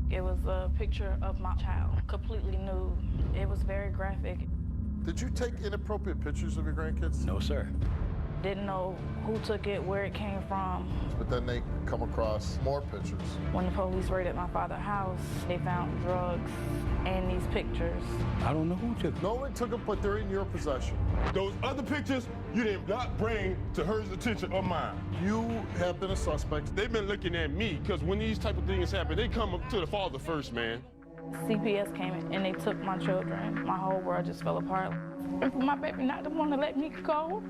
It was a picture of my child, completely nude. It was very graphic. Did you take inappropriate pictures of your grandkids? No, sir. Didn't know who took it, where it came from. But then they come across more pictures. When the police raided my father's house, they found drugs and these pictures. I don't know who took it. No one took them, but they're in your possession. Those other pictures you did not bring to her attention or mine. You have been a suspect. They've been looking at me because when these type of things happen, they come up to the father first, man. CPS came in and they took my children. My whole world just fell apart. And for my baby not to want to let me go.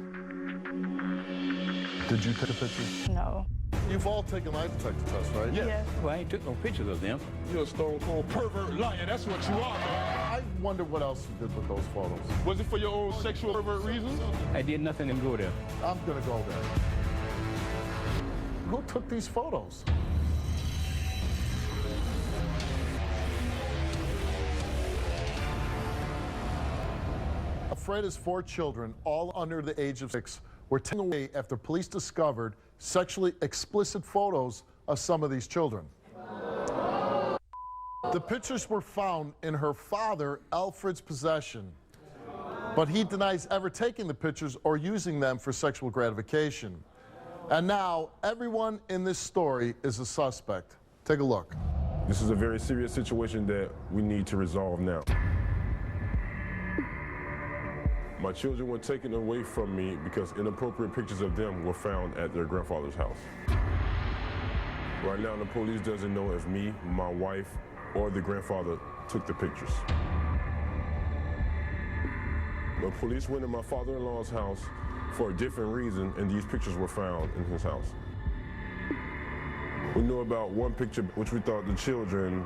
Did you take the pictures? No. You've all taken lie detector tests, right? Yes. Well, I ain't took no pictures of them. You're a stone cold pervert liar. That's what you are, man. I wonder what else you did with those photos. Was it for your own sexual pervert reasons? I did nothing to go there. I'm gonna go there. Who took these photos? Alfreda's 4 children, all under the age of 6, were taken away after police discovered sexually explicit photos of some of these children. The pictures were found in her father, Alfred's possession, but he denies ever taking the pictures or using them for sexual gratification. And now, everyone in this story is a suspect. Take a look. This is a very serious situation that we need to resolve now. My children were taken away from me because inappropriate pictures of them were found at their grandfather's house. Right now, the police doesn't know if me, my wife, or the grandfather took the pictures. The police went to my father-in-law's house for a different reason, and these pictures were found in his house. We know about one picture which we thought the children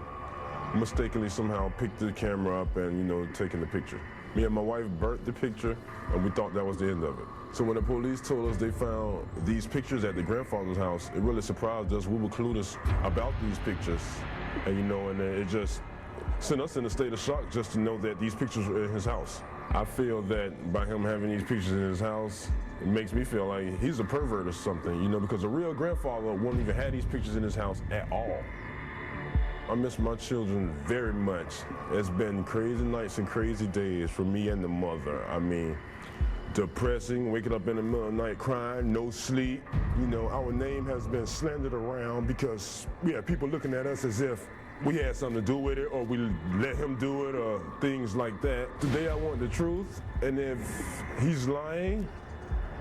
mistakenly somehow picked the camera up and, taking the picture. Me and my wife burnt the picture, and we thought that was the end of it. So when the police told us they found these pictures at the grandfather's house, it really surprised us. We were clueless about these pictures, and and it just sent us in a state of shock just to know that these pictures were in his house. I feel that by him having these pictures in his house, it makes me feel like he's a pervert or something, because a real grandfather wouldn't even have these pictures in his house at all. I miss my children very much. It's been crazy nights and crazy days for me and the mother. I mean, depressing, waking up in the middle of the night crying, no sleep. Our name has been slandered around because we have people looking at us as if we had something to do with it or we let him do it or things like that. Today I want the truth, and if he's lying,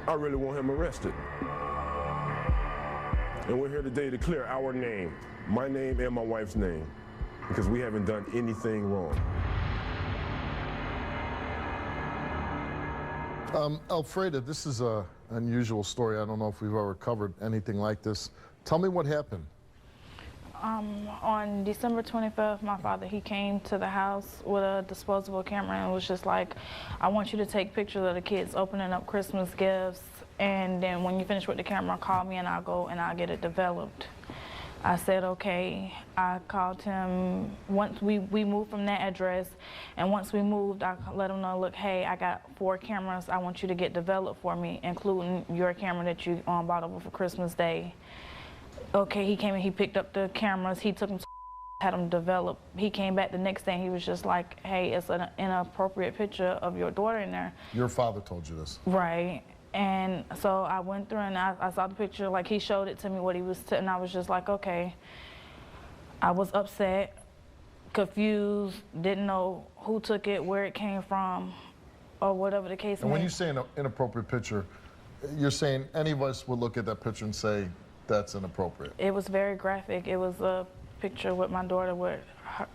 I really want him arrested. And we're here today to clear our name. My name and my wife's name, because we haven't done anything wrong. Alfreda, this is an unusual story. I don't know if we've ever covered anything like this. Tell me what happened. On December 25th, my father, he came to the house with a disposable camera and was just like, I want you to take pictures of the kids opening up Christmas gifts, and then when you finish with the camera, call me and I'll go and I'll get it developed. I said, okay. I called him once we moved from that address, and once we moved, I let him know, look, hey, I got 4 cameras I want you to get developed for me, including your camera that you bought over for Christmas Day. Okay, he came and he picked up the cameras, he took them to had them developed. He came back the next day and he was just like, hey, it's an inappropriate picture of your daughter in there. Your father told you this? Right. And so I went through and I saw the picture, like he showed it to me what he was, and I was just like, okay. I was upset, confused, didn't know who took it, where it came from, or whatever the case may be. And when you say an inappropriate picture, you're saying any of us would look at that picture and say, that's inappropriate? It was very graphic. It was a picture with my daughter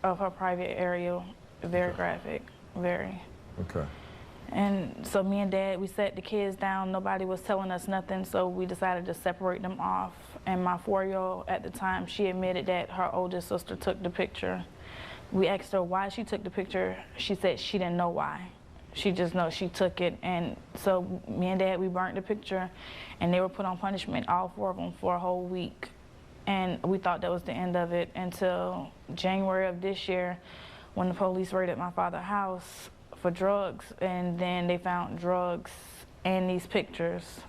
of her private area, very graphic, very. Okay. And so me and Dad, we sat the kids down. Nobody was telling us nothing, so we decided to separate them off. And my 4-year-old at the time, she admitted that her oldest sister took the picture. We asked her why she took the picture. She said she didn't know why. She just knows she took it. And so me and Dad, we burnt the picture, and they were put on punishment, all 4 of them, for a whole week. And we thought that was the end of it until January of this year, when the police raided my father's house for drugs, and then they found drugs and these pictures.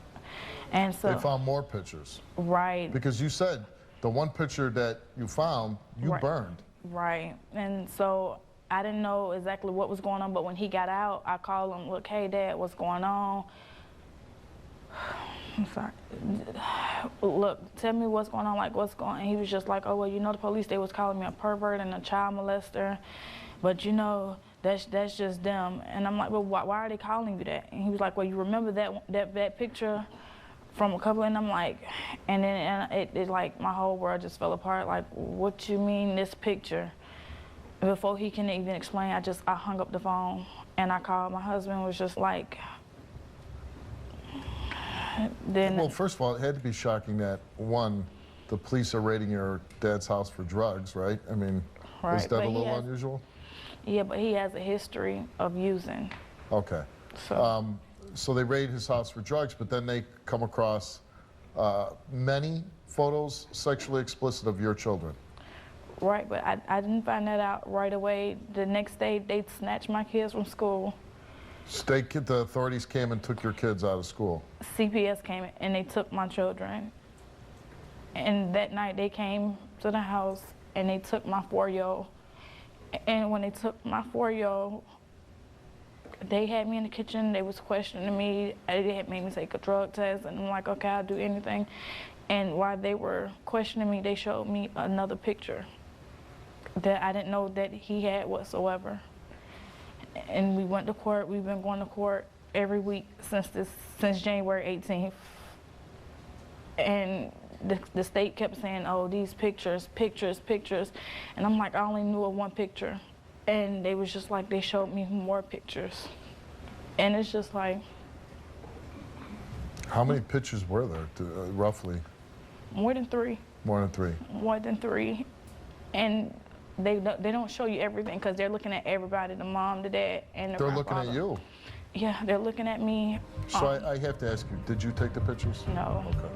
And so they found more pictures. Right. Because you said the one picture that you found, you right. burned. Right. And so I didn't know exactly what was going on, but when he got out, I called him, look, hey, Dad, what's going on? I'm sorry. Look, tell me what's going on, like what's going on? And he was just like, oh, well, you know, the police, they was calling me a pervert and a child molester, but you know, that's just them. And I'm like, well, why are they calling you that? And he was like, well, you remember that picture from a couple? And I'm like, and then it like, my whole world just fell apart. Like, what you mean this picture? Before he can even explain, I hung up the phone and I called my husband, was just like, then. Well, first of all, it had to be shocking that, one, the police are raiding your dad's house for drugs, right? I mean, Right, is that but a he little has- unusual? Yeah, but he has a history of using. Okay. So, So they raid his house for drugs, but then they come across many photos sexually explicit of your children. right, but I didn't find that out right away. The next day, they snatched my kids from school. The authorities came and took your kids out of school. CPS came and they took my children. And that night they came to the house and they took my 4-year-old. And when they took my 4-year-old, they had me in the kitchen, they was questioning me. They had made me take a drug test and I'm like, okay, I'll do anything. And while they were questioning me, they showed me another picture that I didn't know that he had whatsoever. And we went to court. We've been going to court every week since January 18th. And the state kept saying, oh, these pictures. And I'm like, I only knew of one picture. And they was just like, they showed me more pictures. And it's just like. How many pictures were there, roughly? More than 3. More than 3. More than 3. And they don't show you everything because they're looking at everybody, the mom, the dad, and the They're looking grandfather. at you. Yeah, they're looking at me. So I have to ask you, did you take the pictures? No. Okay.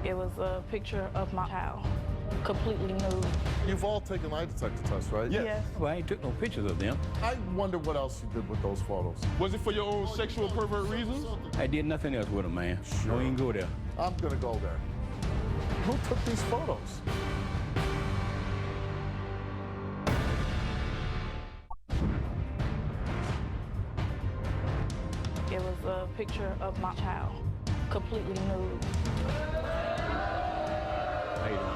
It was a picture of my child, completely nude. You've all taken lie detector tests, right? Yes. Well, I ain't took no pictures of them. I wonder what else you did with those photos. Was it for your own sexual pervert reasons? I did nothing else with them, man. Don't even go there. I'm gonna go there. Who took these photos? It was a picture of my child, completely nude. How you doing?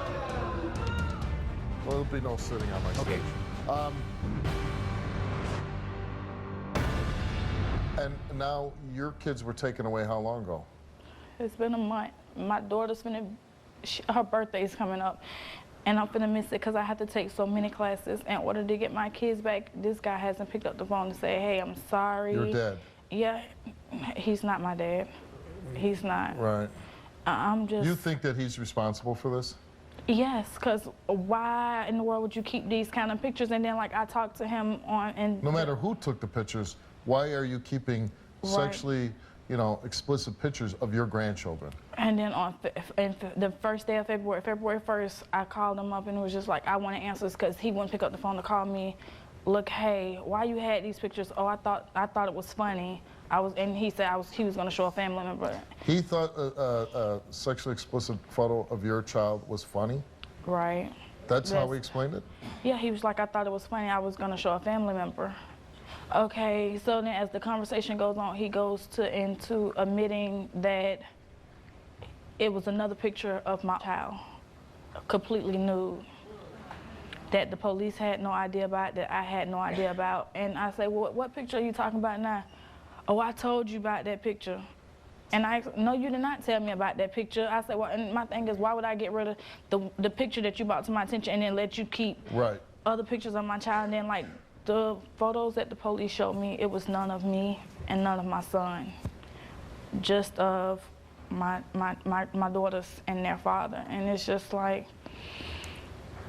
Well, there'll be no sitting on my stage. Okay. And now your kids were taken away how long ago? It's been a month. My daughter's her birthday's coming up, and I'm finna miss it because I have to take so many classes in order to get my kids back. This guy hasn't picked up the phone to say, hey, I'm sorry. Your dad? Yeah, he's not my dad. He's not. Right. I'm just. You think that he's responsible for this? Yes, because why in the world would you keep these kind of pictures? And then, like, I talked to him on. And No matter who took the pictures, why are you keeping Right. sexually, explicit pictures of your grandchildren? And then on the first day of February 1st, I called him up and it was just like, I want answers because he wouldn't pick up the phone to call me. Look, hey, why you had these pictures? Oh, I thought it was funny. And he said he was going to show a family member. He thought a sexually explicit photo of your child was funny? Right. That's how he explained it? Yeah, he was like, I thought it was funny. I was going to show a family member. Okay, so then as the conversation goes on, he goes into admitting that it was another picture of my child, completely nude, that the police had no idea about, that I had no idea about. And I say, well, what picture are you talking about now? Oh, I told you about that picture. And I, no, you did not tell me about that picture. I said, well, and my thing is, why would I get rid of the picture that you brought to my attention and then let you keep Right. other pictures of my child? And then, like, the photos that the police showed me, it was none of me and none of my son, just of my daughters and their father. And it's just like,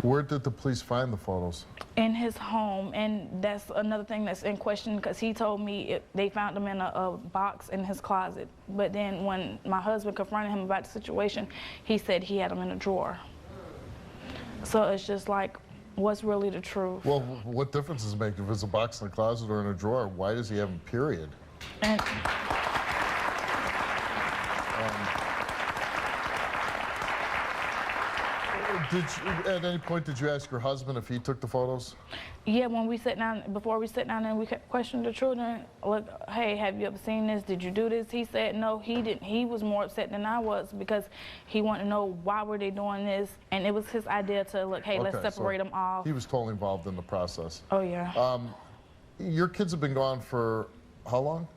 Where did the police find the photos? in his home. And that's another thing that's in question because he told me they found them in a box in his closet. But then when my husband confronted him about the situation, he said he had them in a drawer. So it's just like, what's really the truth? Well, what difference does it make if it's a box in the closet or in a drawer? Why does he have them, period? And At any point, did you ask your husband if he took the photos? Yeah, when we sat down, before we sat down and we questioned the children, look, hey, have you ever seen this? Did you do this? He said no, he didn't. He was more upset than I was because he wanted to know why were they doing this, and it was his idea to look, hey, let's separate them all. He was totally involved in the process. Oh yeah. Your kids have been gone for how long?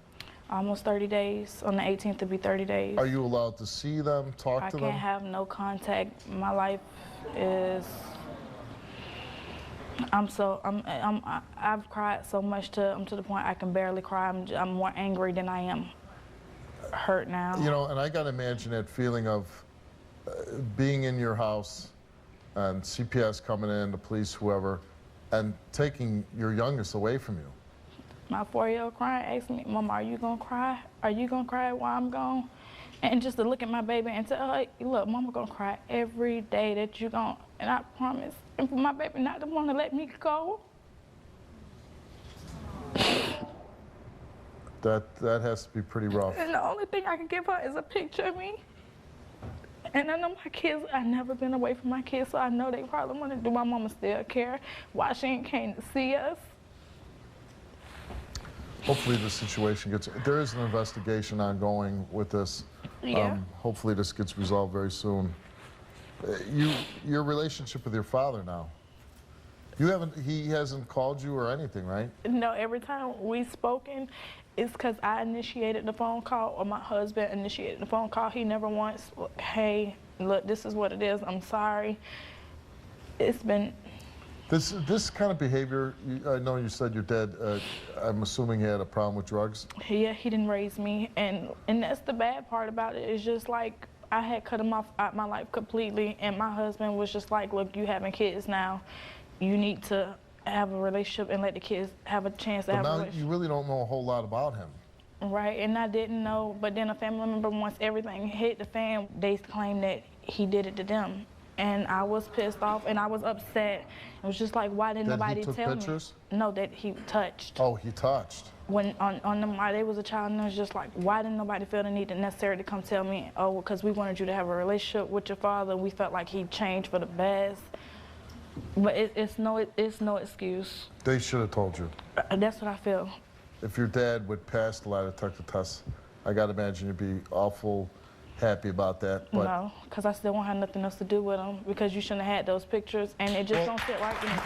Almost 30 days. On the 18th, it'll be 30 days. Are you allowed to see them, talk to them? I can't have no contact. My life is. I've cried so much I'm to the point I can barely cry. I'm more angry than I am hurt now. You know, and I got to imagine that feeling of being in your house and CPS coming in, the police, whoever, and taking your youngest away from you. My 4-year-old crying, asking me, Mama, are you gonna cry? Are you gonna cry while I'm gone? And just to look at my baby and tell her, look, Mama gonna cry every day that you gone, and I promise. And for my baby not to want to let me go. That has to be pretty rough. And the only thing I can give her is a picture of me. And I know my kids, I've never been away from my kids, so I know they probably want to do. My mama still care why she ain't came to see us. Hopefully this situation gets, there is an investigation ongoing with this. Yeah. Hopefully this gets resolved very soon. Your relationship with your father now, he hasn't called you or anything, right? No, every time we've spoken, it's because I initiated the phone call or my husband initiated the phone call. He never once, hey, look, this is what it is, I'm sorry. It's been... This kind of behavior, I know you said your dad, I'm assuming he had a problem with drugs? Yeah, he didn't raise me, and that's the bad part about it. It's just like I had cut him off out my life completely, and my husband was just like, look, you having kids now, you need to have a relationship and let the kids have a chance to have a relationship. Now you really don't know a whole lot about him. Right, and I didn't know, but then a family member, once everything hit the fan, they claimed that he did it to them. And I was pissed off and I was upset. It was just like, why didn't nobody tell me? Pictures? No, that he touched. Oh, he touched. When on them, while they was a child, and it was just like, why didn't nobody feel the need to necessarily to come tell me? Oh, because we wanted you to have a relationship with your father. We felt like he changed for the best. But it's no excuse. They should have told you. That's what I feel. If your dad would pass the lie detector test, I got to imagine you'd be awful happy about that. But no, because I still won't have nothing else to do with him because you shouldn't have had those pictures, and it just don't sit right with me.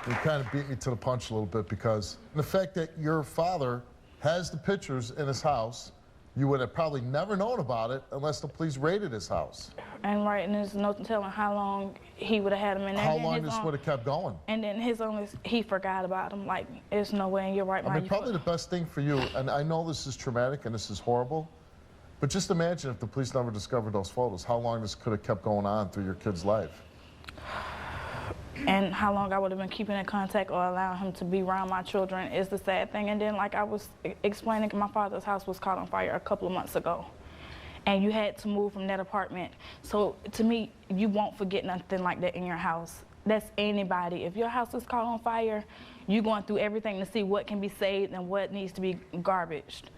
You kind of beat me to the punch a little bit because the fact that your father has the pictures in his house, you would have probably never known about it unless the police raided his house. And right, and there's no telling how long he would have had him in there. How long this would have kept going. And then he forgot about him. Like, there's no way in your right mind. I mean, probably the best thing for you, and I know this is traumatic and this is horrible, but just imagine if the police never discovered those photos, how long this could have kept going on through your kid's life. And how long I would have been keeping in contact or allowing him to be around my children is the sad thing. And then, like I was explaining, my father's house was caught on fire a couple of months ago. And you had to move from that apartment. So to me, you won't forget nothing like that in your house. That's anybody. If your house is caught on fire, you're going through everything to see what can be saved and what needs to be garbaged.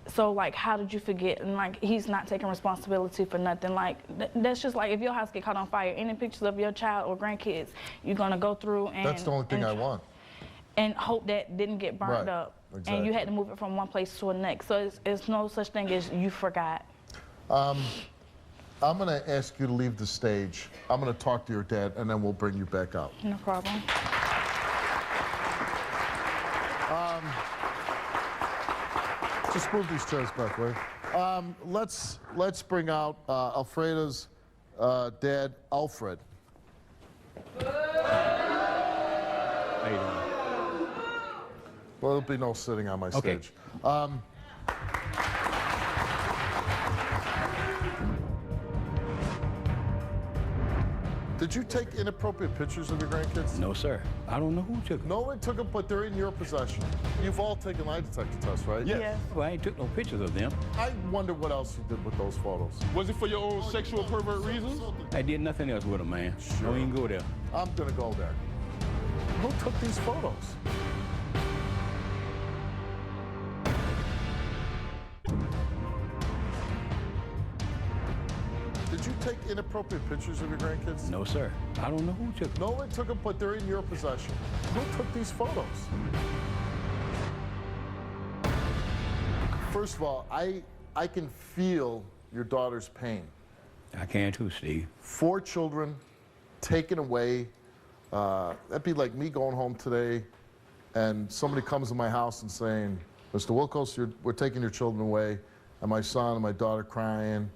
So, like, how did you forget? And, like, he's not taking responsibility for nothing. Like, that's just like if your house get caught on fire, any pictures of your child or grandkids, you're going to go through and... That's the only thing I want. And hope that didn't get burned up. Exactly. And you had to move it from one place to the next. So it's no such thing as you forgot. I'm going to ask you to leave the stage. I'm going to talk to your dad, and then we'll bring you back out. No problem. Just move these chairs back, right? Let's bring out Alfreda's dad, Alfred. How you doing? Well, there'll be no sitting on my Okay. stage. Did you take inappropriate pictures of your grandkids? No, sir. I don't know who took them. No one took them, but they're in your possession. You've all taken lie detector tests, right? Yes. Yes. Well, I ain't took no pictures of them. I wonder what else you did with those photos. Was it for your own sexual pervert reasons? I did nothing else with them, man. Don't even go there. I'm gonna go there. Who took these photos? Did you take inappropriate pictures of your grandkids? No, sir. I don't know who took them. No one took them, but they're in your possession. Who took these photos? First of all, I can feel your daughter's pain. I can too, Steve. 4 children taken away. That'd be like me going home today and somebody comes to my house and saying, Mr. Wilkos, we're taking your children away, and my son and my daughter crying,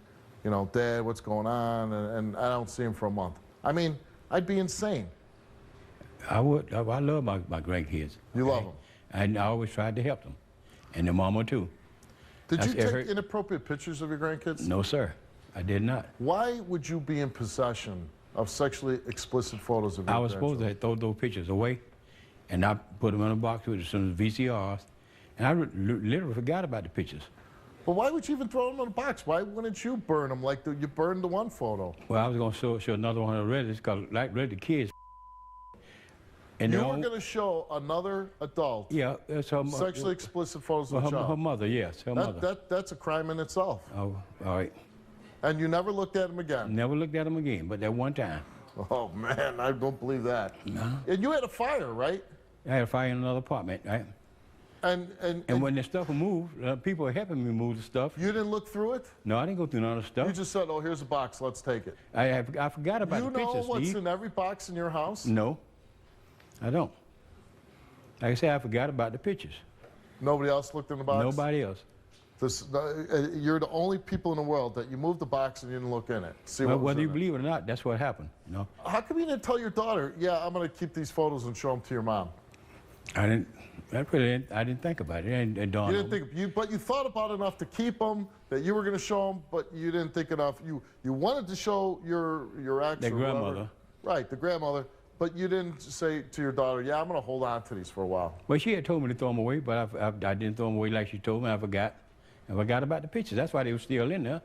you know, Dad, what's going on? And I don't see him for a month. I mean, I'd be insane. I would. I love my grandkids. You love them? And I always tried to help them. And their mama too. Did you That's take inappropriate pictures of your grandkids? No, sir. I did not. Why would you be in possession of sexually explicit photos of your I was supposed to throw those pictures away, and I put them in a box with some VCRs, and I literally forgot about the pictures. But why would you even throw them in a box? Why wouldn't you burn them like you burned the one photo? Well, I was going to show another one of the Reddits, because like the kids. And you were going to show another adult that's her sexually explicit photos of a child. Her mother, yes, her mother. That's a crime in itself. Oh, all right. And you never looked at him again? Never looked at him again, but that one time. Oh, man, I don't believe that. No. And you had a fire, right? I had a fire in another apartment, right? And when the stuff moved, people were helping me move the stuff. You didn't look through it? No, I didn't go through none of the stuff. You just said, oh, here's a box, let's take it. I forgot about the pictures, You know what's Steve. in every box in your house? No, I don't. Like I said, I forgot about the pictures. Nobody else looked in the box? Nobody else. You're the only people in the world that you moved the box and you didn't look in it. See Well, what was whether in you it. believe it or not, that's what happened, you know? How come you didn't tell your daughter, yeah, I'm going to keep these photos and show them to your mom? I didn't think about it. It didn't dawn You on didn't me. think, but you thought about it enough to keep them, that you were going to show them, but you didn't think enough. You wanted to show your ex The or whoever. grandmother. Right, the grandmother, but you didn't say to your daughter, yeah, I'm going to hold on to these for a while. Well, she had told me to throw them away, but I didn't throw them away like she told me. I forgot. I forgot about the pictures. That's why they were still in there.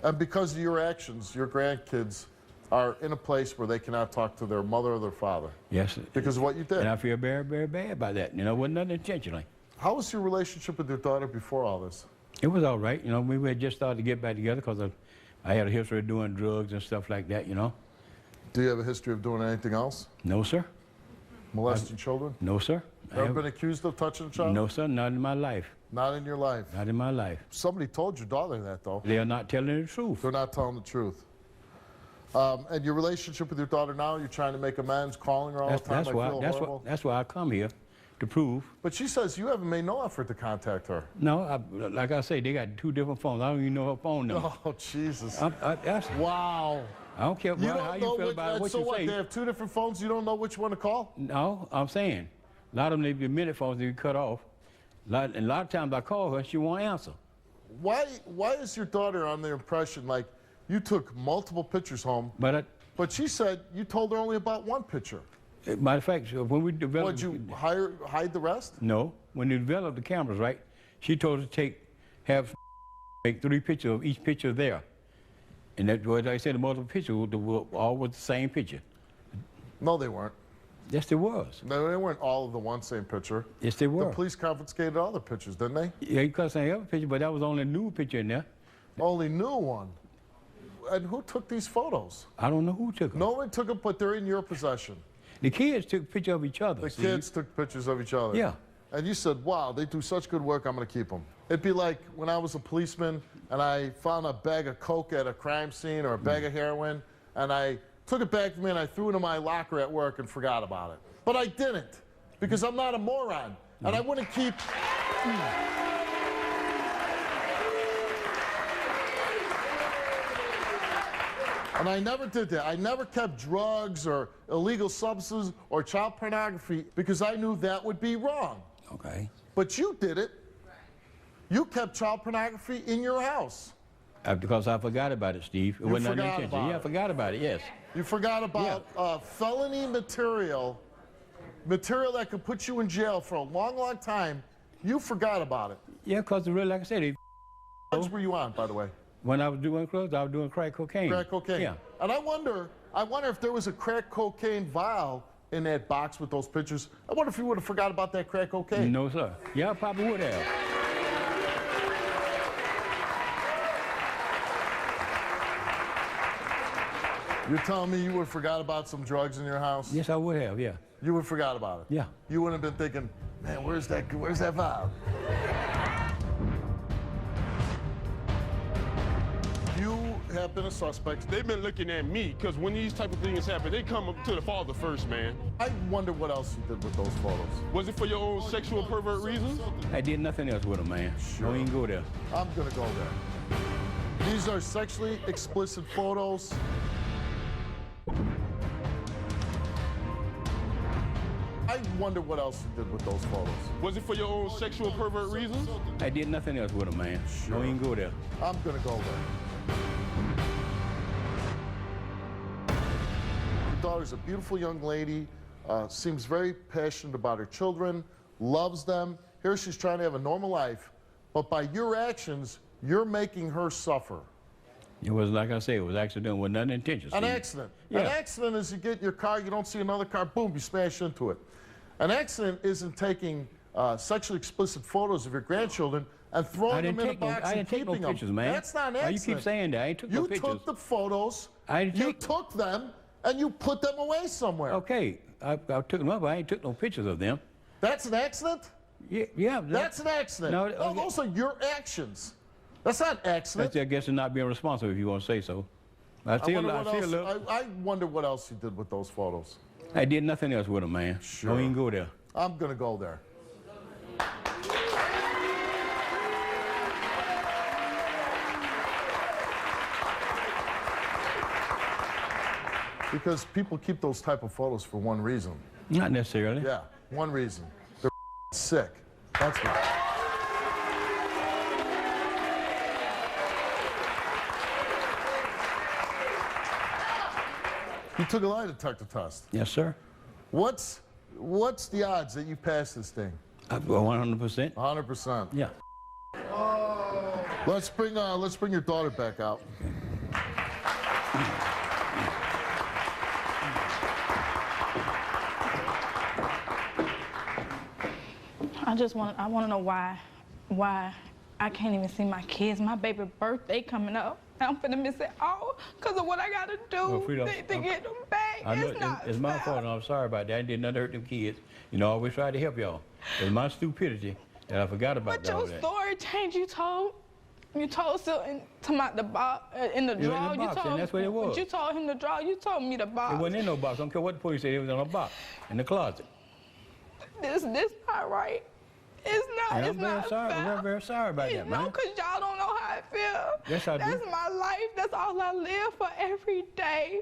And because of your actions, your grandkids are in a place where they cannot talk to their mother or their father. Yes. Because of what you did. And I feel very, very bad about that. You know, it wasn't nothing intentionally. How was your relationship with your daughter before all this? It was all right. You know, we had just started to get back together because I had a history of doing drugs and stuff like that, you know. Do you have a history of doing anything else? No, sir. Molesting children? No, sir. Ever been accused of touching a child? No, sir, not in my life. Not in your life? Not in my life. Somebody told your daughter that, though. They are not telling the truth. They're not telling the truth. And your relationship with your daughter now, you're trying to make amends, calling her all the time, That's why I come here, to prove. But she says you haven't made no effort to contact her. No, like I say, they got 2 different phones. I don't even know her phone number. Oh, Jesus. Wow. I don't care how you feel about it, what so you what, say. they have 2 different phones, you don't know which one to call? No, I'm saying, a lot of them, they be minute phones, they be cut off. And a lot of times I call her, she won't answer. Why is your daughter on the impression, like, you took multiple pictures home, but she said you told her only about 1 picture? Matter of fact, when we developed... Would you hide the rest? No. When we developed the cameras, right, she told us to make 3 pictures of each picture there. And that, what I said, the multiple pictures were all with the same picture. No, they weren't. Yes, they was. No, they weren't all of the same picture. Yes, they were. The police confiscated all the pictures, didn't they? Yeah, because they have a picture, but that was only a new picture in there. Only new one. And who took these photos? I don't know who took them. No one took them, but they're in your possession. The kids took pictures of each other. The kids took pictures of each other. Yeah. And you said, wow, they do such good work, I'm going to keep them. It'd be like when I was a policeman and I found a bag of coke at a crime scene or a bag of heroin, and I took it back to me and I threw it in my locker at work and forgot about it. But I didn't, because I'm not a moron, and I wouldn't keep... And I never did that. I never kept drugs or illegal substances or child pornography because I knew that would be wrong. Okay. But you did it. You kept child pornography in your house. Because I forgot about it, Steve. It wasn't forgot intentional. about Yeah, I it. forgot about it, yes. You forgot about felony material that could put you in jail for a long, long time. You forgot about it. Yeah, because really, like I said, What drugs were you on, by the way? when I was doing drugs, I was doing crack cocaine. Crack cocaine. Yeah. And I wonder if there was a crack cocaine vial in that box with those pictures. I wonder if you would have forgot about that crack cocaine. No, sir. Yeah, I probably would have. You're telling me you would have forgot about some drugs in your house? Yes, I would have, yeah. You would have forgot about it? Yeah. You wouldn't have been thinking, man, where's that vial? You have been a suspect. They've been looking at me because when these type of things happen, they come up to the father first, man. I wonder what else you did with those photos. Was it for your own sexual pervert reasons? I did nothing else with them, man. Sure. Don't even go there. I'm gonna go there. These are sexually explicit photos. I wonder what else you did with those photos. Was it for your own sexual pervert reasons? I did nothing else with them, man. Sure. Don't even go there. I'm gonna go there. Your daughter's a beautiful young lady, seems very passionate about her children, loves them. Here she's trying to have a normal life, but by your actions, you're making her suffer. It was like I say, it was accident with nothing intentional. An accident. Yeah. An accident is you get in your car, you don't see another car, boom, you smash into it. An accident isn't taking sexually explicit photos of your grandchildren and throwing them in a box and keeping them. Pictures, man. That's not an Why accident. you keep saying that? I ain't took no pictures. You took the photos, I didn't you take took them, and you put them away somewhere. Okay, I took them up, but I ain't took no pictures of them. That's an accident? Yeah. That's an accident. No, Oh, okay. those are your actions. That's not an accident. That's, I guess, not being responsible, if you want to say so. I wonder what else you did with those photos. I did nothing else with them, man. Sure. Don't even go there. I'm gonna go there. Because people keep those type of photos for one reason. Not necessarily. Yeah, one reason. They're sick. That's why. You took a lie detector test. Yes, sir. What's the odds that you pass this thing? 100%. 100%. Yeah. Let's bring your daughter back out. I want to know why I can't even see my kids. My baby birthday coming up. I'm finna miss it all because of what I gotta do Well, Frida, to get them back. I know it's my fault, and I'm sorry about that. I didn't nothing to hurt them kids. You know, I always tried to help y'all. It's my stupidity that I forgot about But your story changed. You told something about the box in the drawer. In the box, and that's what it was. But you told him the drawer. You told me the box. It wasn't in no box. I don't care what the police said. It was in a box in the closet. This not right. It's not. And it's not I'm fair. very sorry about that, man. No, because y'all don't know how I feel. Yes, I do. That's my life. That's all I live for every day.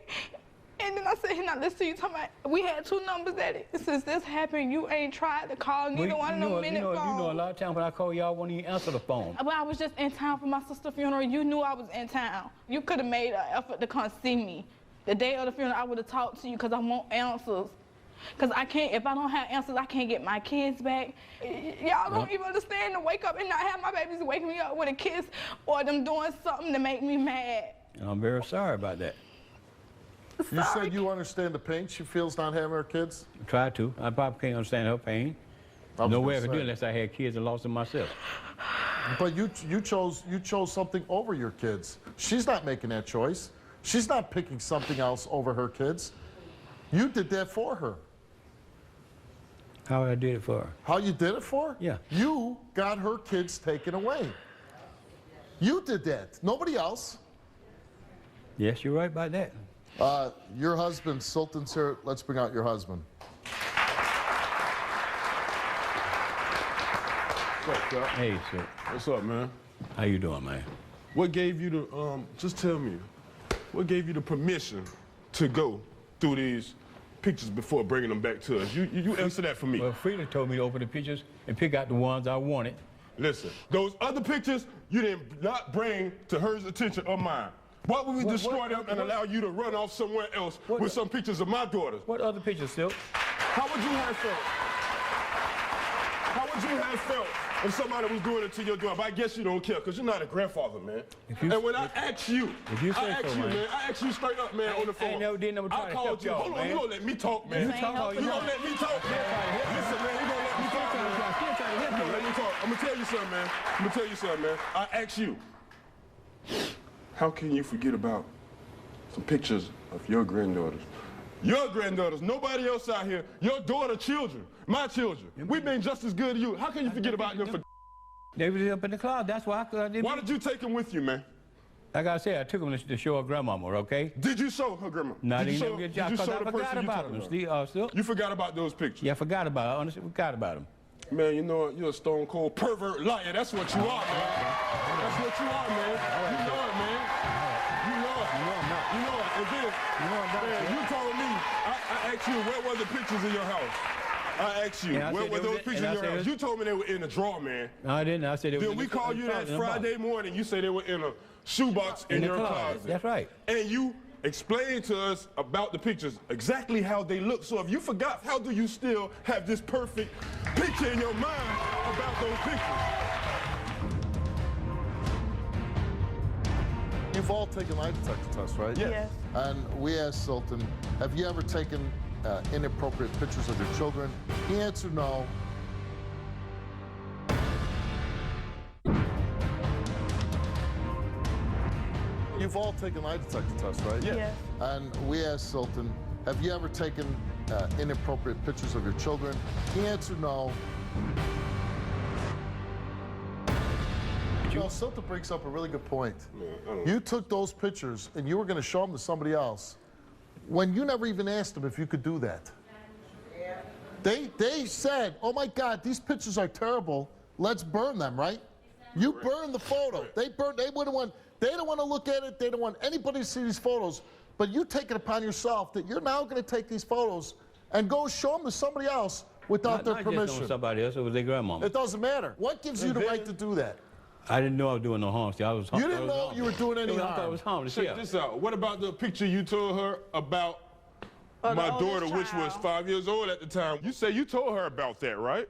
And then I said, here, now listen to you talking about, we had 2 numbers at it. Since this happened, you ain't tried to call neither one of them minute phones. You know, a lot of times when I call y'all, I won't even answer the phone. But I was just in town for my sister's funeral. You knew I was in town. You could have made an effort to come see me. The day of the funeral, I would have talked to you because I want answers. Because I can't, if I don't have answers, I can't get my kids back. Y'all don't even understand to wake up and not have my babies waking me up with a kiss or them doing something to make me mad. And I'm very sorry about that. You said you understand the pain she feels not having her kids? I try to. I probably can't understand her pain. No way I could do it unless I had kids and lost them myself. But you chose something over your kids. She's not making that choice. She's not picking something else over her kids. You did that for her. How I did it for her? How you did it for her? Yeah. You got her kids taken away. You did that. Nobody else. Yes, you're right about that. Your husband, Sultan's here. Let's bring out your husband. What's up, Chuck? Hey, sir. What's up, man? How you doing, man? What gave you the, just tell me, what gave you the permission to go through these pictures before bringing them back to us? You answer that for me. Well, Frida told me to open the pictures and pick out the ones I wanted. Listen, those other pictures you did not bring to her attention or mine. Why would we destroy them and allow you to run off somewhere else with some pictures of my daughters? What other pictures, Silk? How would you have felt? How would you have felt if somebody was doing it to your daughter? But I guess you don't care because you're not a grandfather, man. And when I ask you, I ask you straight up, man, on the phone. I called you. Hold on, you gonna let me talk, man. You gonna let me talk, man. Listen, man, you gonna let me talk, man. Let me talk. I'm gonna tell you something, man. I ask you, how can you forget about some pictures of your granddaughters. Your granddaughters, nobody else out here. Your daughter children, my children. We've been just as good as you. How can you forget about them for They was up in the closet. That's why I didn't. Why did you take them with you, man? Like I said, I took them to show her grandmama, okay? Did you show her grandma? No, I did didn't get you because I forgot about them. Still. You forgot about those pictures? Yeah, I forgot about it. Honestly, forgot about them. Man, you know what? You're a stone cold pervert liar. That's what you are, man. That's what you are, man. You know it, man. You know it. You know I'm not. You know it. And then, man, you told me, I asked you, where were the pictures in your house? I asked you, where were those pictures in your house? You told me they were in the drawer, man. No, I didn't. I said they were in the Then we called you that Friday morning. You said they were in a shoebox in your closet. That's right. And you explained to us about the pictures, exactly how they look. So if you forgot, how do you still have this perfect picture in your mind about those pictures? You've all taken lie detector tests, right? Yes. And we asked Sultan, have you ever taken inappropriate pictures of your children? He answered no. You've all taken lie detector tests, right? Yes. And we asked Sultan, have you ever taken inappropriate pictures of your children? He answered no. You know, Sultan brings up a really good point. You took those pictures and you were going to show them to somebody else when you never even asked them if you could do that. They said, oh my God, these pictures are terrible. Let's burn them, right? You burned the photo. They wouldn't want, they don't want to look at it. They don't want anybody to see these photos. But you take it upon yourself that you're now going to take these photos and go show them to somebody else without their permission. Not just on somebody else, it was their grandmama. It doesn't matter. What gives you the right to do that? I didn't know I was doing no harm. See, You didn't know you were doing any harm. I thought it was harmless. Check this out. What about the picture you told her about my daughter, which was 5 years old at the time? You say you told her about that, right?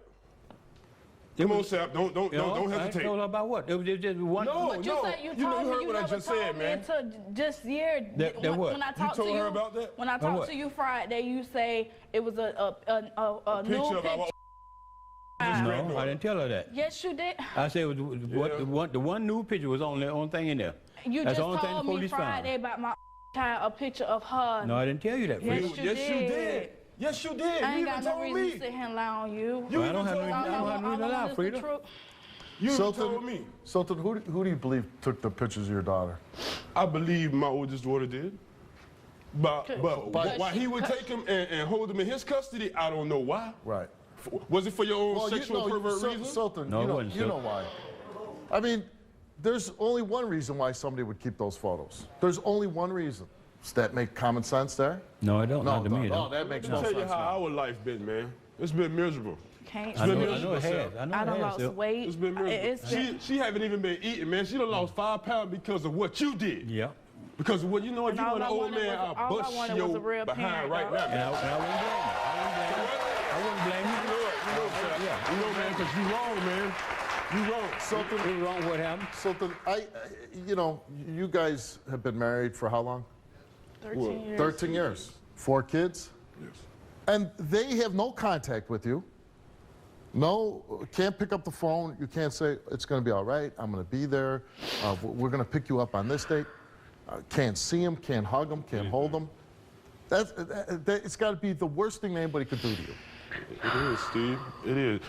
Come on, Sap. Don't hesitate. I told her about what? It was just one. But you said you told me heard you what I never just told said, me man. until just year. That what? When I talked told to her about that? When I talked to you Friday, you say it was a new picture. No, I didn't tell her that. Yes, you did. I said it was the one new picture was on the only thing in there. You That's just the only thing the told me police Friday found. about my child, a picture of her. No, I didn't tell you that. Yes, Fred. you did. Yes, you did. I You ain't even got no told reason me. to sit here and lie on you. You I even don't have told no me. reason to lie, Frida. You even told me. Sultan, who do you believe took the pictures of your daughter? I believe my oldest daughter did. But why he would take him and hold him in his custody, I don't know why. Right. Was it for your own sexual pervert reason? Sultan, No, you know why. I mean, there's only one reason why somebody would keep those photos. There's only one reason. Does that make common sense there? No, I don't. Not to me. No, that makes no I'll sense. tell you how our life been, man. It's been miserable. Can't. I know it has. I done lost weight. It's been miserable. She haven't even been eating, man. She done lost 5 pounds because of what you did. Yeah. Because what you know, if you were an old man, all I'll I bust wanted your was a real behind parent, right though. now. And I wouldn't blame you. You know, man, because you wrong, man. You wrong. Sultan, It was wrong. What happened? Sultan, you guys have been married for how long? 13 years. 13 years. 4 kids? Yes. And they have no contact with you. No, can't pick up the phone. You can't say, it's going to be all right. I'm going to be there. We're going to pick you up on this date. Can't see them, can't hug them, can't hold them. It's got to be the worst thing anybody could do to you. It is, Steve. It is.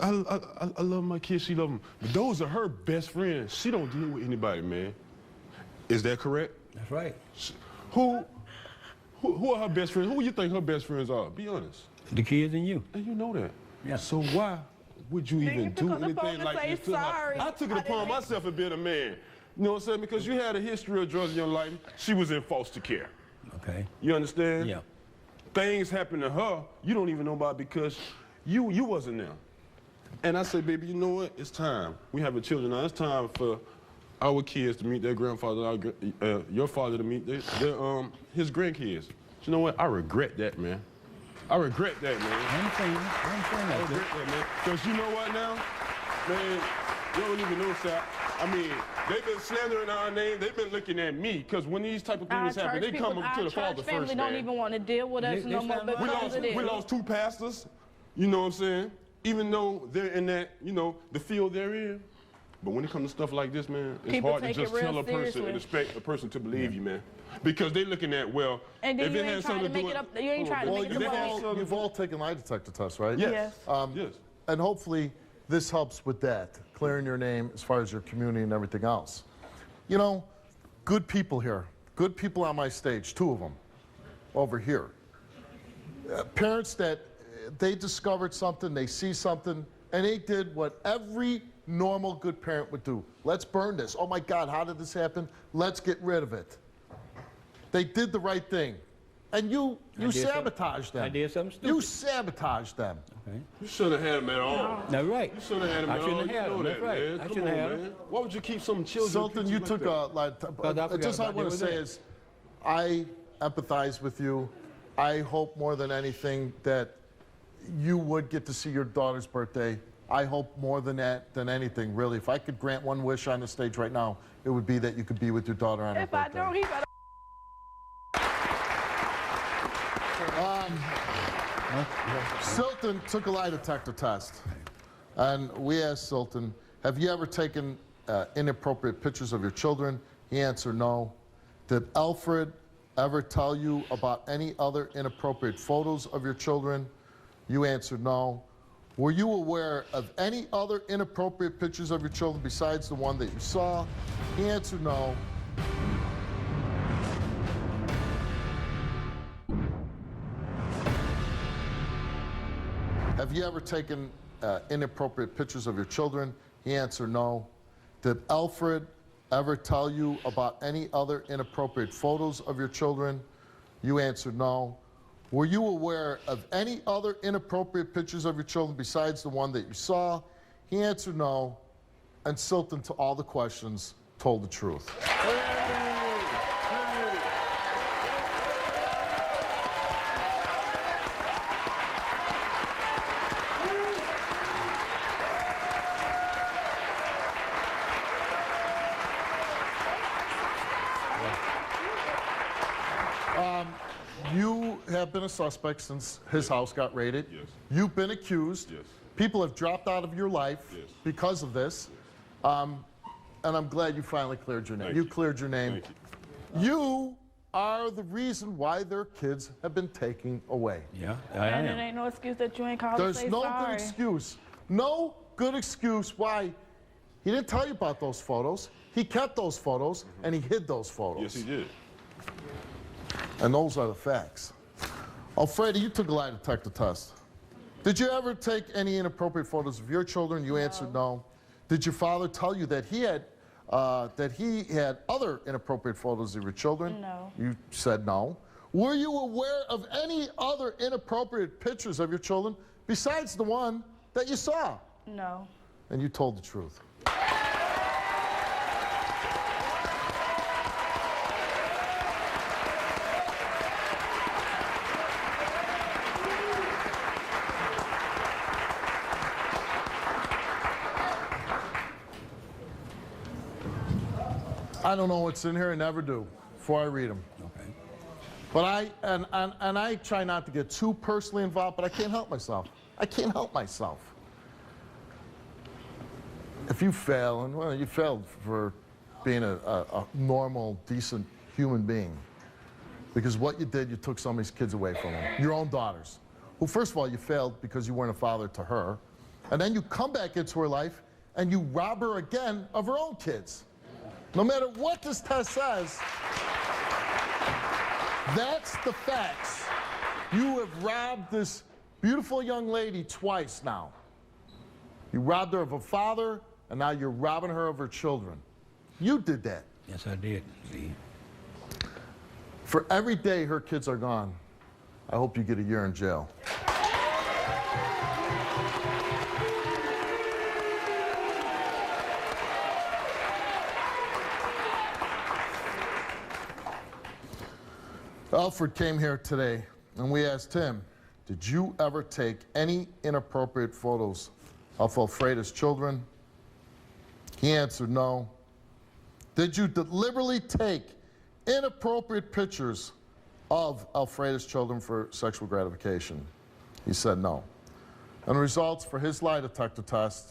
I love my kids. She love them. But those are her best friends. She don't deal with anybody, man. Is that correct? That's right. Who are her best friends? Who do you think her best friends are? Be honest. The kids and you. And you know that. Yeah. So why would you even pick do up the phone anything and like say this to her? sorry. I took it I upon didn't- myself of being a man. You know what I'm saying? Because you had a history of drugs in your life. She was in foster care. Okay. You understand? Yeah. Things happen to her you don't even know about because you wasn't there. And I say, baby, you know what? It's time. We have children now. It's time for our kids to meet their grandfather, your father to meet his grandkids. You know what? I regret that, man. I regret that, man. I understand I that. regret that, man. Because you know what now? Man, you don't even know, Sal. I mean, they've been slandering our name. They've been looking at me. Because when these type of things happen, they come up to the father family first, don't man. even want to deal with us no more because of this. We lost 2 pastors, you know what I'm saying? Even though they're in that, the field they're in. But when it comes to stuff like this, man, it's People hard to take it just real tell a person seriously. and expect a person to believe you, man. Because they looking at, well, And then if you it ain't has trying to something to do make it with... up. You ain't trying to Well, make it up. you've all taken lie detector tests, right? Yes. Yes. And hopefully this helps with that, clearing your name as far as your community and everything else. You know, good people here, good people on my stage, 2 of them over here. Parents that they discovered something, they see something, and they did what every normal good parent would do. Let's burn this. Oh my God, how did this happen? Let's get rid of it. They did the right thing. And you sabotaged them. I did something stupid. You sabotaged them. Okay. You shouldn't have had them at all. That's right. You shouldn't have had them I at all. shouldn't have had You them. know That's that, right. man. I Come shouldn't on, have man. them. Why would you keep some children? Sultan, you like took that? just I want to say is, I empathize with you. I hope more than anything that you would get to see your daughter's birthday. I hope more than that, than anything, really. If I could grant one wish on the stage right now, it would be that you could be with your daughter on her If I birthday. don't, he better. Sultan took a lie detector test, and we asked Sultan, have you ever taken inappropriate pictures of your children? He answered no. Did Alfred ever tell you about any other inappropriate photos of your children? You answered no. Were you aware of any other inappropriate pictures of your children besides the one that you saw? He answered no. Have you ever taken inappropriate pictures of your children? He answered no. Did Alfred ever tell you about any other inappropriate photos of your children? You answered no. Were you aware of any other inappropriate pictures of your children besides the one that you saw? He answered no. And Sultan, to all the questions, told the truth. You have been a suspect since his house got raided. Yes. You've been accused. Yes. People have dropped out of your life Yes. because of this. And I'm glad you finally cleared your name. Thank You you. cleared your name. Thank you. You are the reason why their kids have been taken away. Yeah, I And it am. ain't no excuse that you ain't called to There's say no sorry. good excuse. No good excuse why he didn't tell you about those photos. He kept those photos and he hid those photos. Yes, he did. And those are the facts. Alfreda, you took a lie detector test. Did you ever take any inappropriate photos of your children? You answered no. Did your father tell you that he had other inappropriate photos of your children? No. You said no. Were you aware of any other inappropriate pictures of your children besides the one that you saw? No. And you told the truth. I don't know what's in here, I never do, before I read them. Okay. But I try not to get too personally involved, but I can't help myself. I can't help myself. If you fail, and well, you failed for being a normal, decent human being. Because what you did, you took somebody's kids away from them, your own daughters. Well, first of all, you failed because you weren't a father to her. And then you come back into her life and you rob her again of her own kids. No matter what this test says, that's the facts. You have robbed this beautiful young lady twice now. You robbed her of a father, and now you're robbing her of her children. You did that. Yes, I did. See? For every day her kids are gone, I hope you get a year in jail. Alfred came here today, and we asked him, did you ever take any inappropriate photos of Alfreda's children? He answered no. Did you deliberately take inappropriate pictures of Alfreda's children for sexual gratification? He said no. And the results for his lie detector test,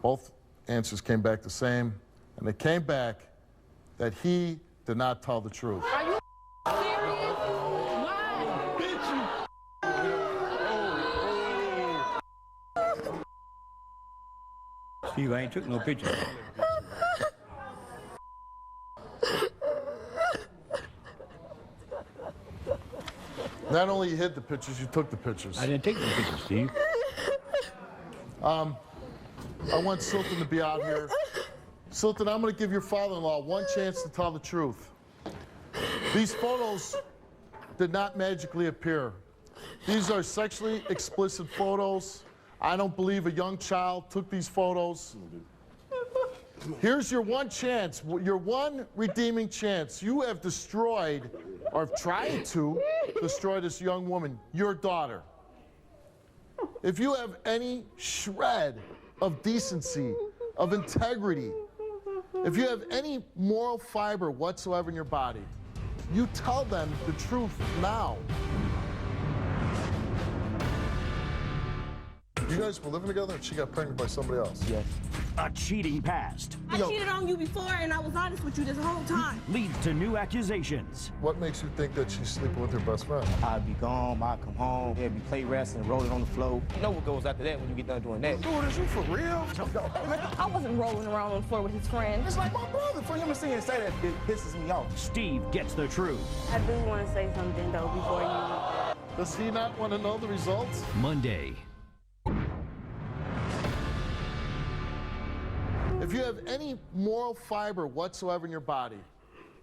both answers came back the same, and they came back that he did not tell the truth. Are you serious? Why? Steve, I ain't took no pictures. Not only you hid the pictures, you took the pictures. I didn't take the pictures, Steve. I want Silton to be out here. Silton, I'm going to give your father-in-law one chance to tell the truth. These photos did not magically appear. These are sexually explicit photos. I don't believe a young child took these photos. Here's your one chance, your one redeeming chance. You have destroyed, or have tried to destroy this young woman, your daughter. If you have any shred of decency, of integrity, if you have any moral fiber whatsoever in your body, you tell them the truth now. You guys were living together and she got pregnant by somebody else? Yes. A cheating past I cheated on you before, and I was honest with you this whole time. leads to new accusations. What makes you think that she's sleeping with her best friend? I'd be gone, I'd come home, there'd be play wrestling, rolling on the floor. You know what goes after that when you get done doing that. Dude, is you for real? I wasn't rolling around on the floor with his friend. It's like my brother. For him to see and say that, it pisses me off. Steve gets the truth. I do want to say something, though, before you... Does he not want to know the results? Monday. If you have any moral fiber whatsoever in your body,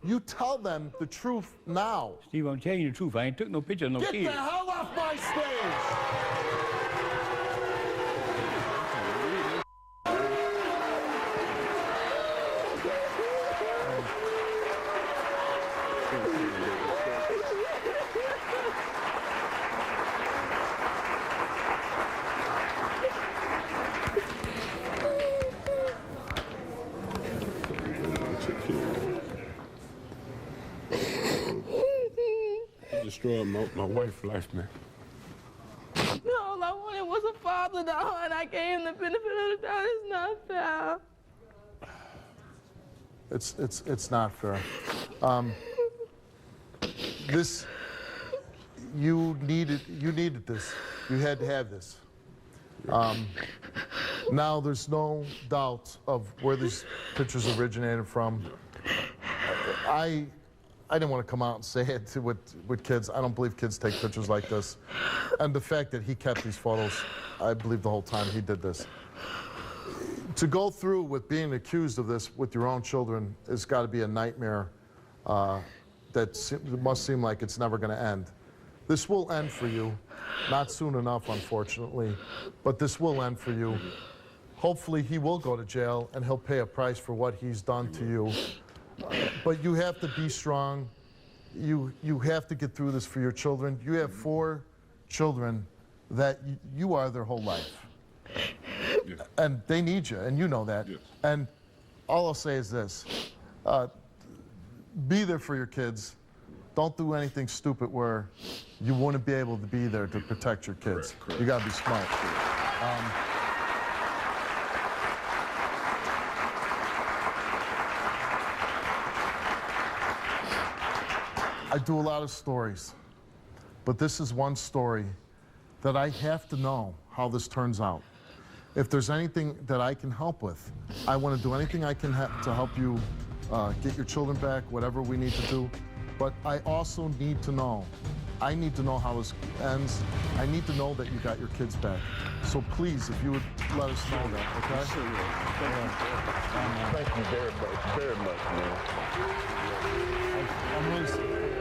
you tell them the truth now. Steve, I'm telling you the truth. I ain't took no pictures of no Get kids. the hell off my stage! Destroyed my wife's life, man. All I wanted was a father, though, and I gave him the benefit of the doubt. It's not fair. It's not fair. This, you needed this. You had to have this. Now there's no doubt of where these pictures originated from. I didn't want to come out and say it with kids. I don't believe kids take pictures like this. And the fact that he kept these photos, I believe the whole time he did this. To go through with being accused of this with your own children has got to be a nightmare that must seem like it's never going to end. This will end for you. Not soon enough, unfortunately, but this will end for you. Hopefully he will go to jail and he'll pay a price for what he's done to you. But you have to be strong. You have to get through this for your children. You have 4 children that you are their whole life. Yes. And they need you, and you know that. Yes. And all I'll say is this. Be there for your kids. Don't do anything stupid where you wouldn't be able to be there to protect your kids. Correct. You gotta be smart. I do a lot of stories, but this is one story that I have to know how this turns out. If there's anything that I can help with, I want to do anything I can to help you get your children back, whatever we need to do. But I also need to know. I need to know how this ends. I need to know that you got your kids back. So please, if you would let us know that, okay? Sure, thank you very much, man. I'm really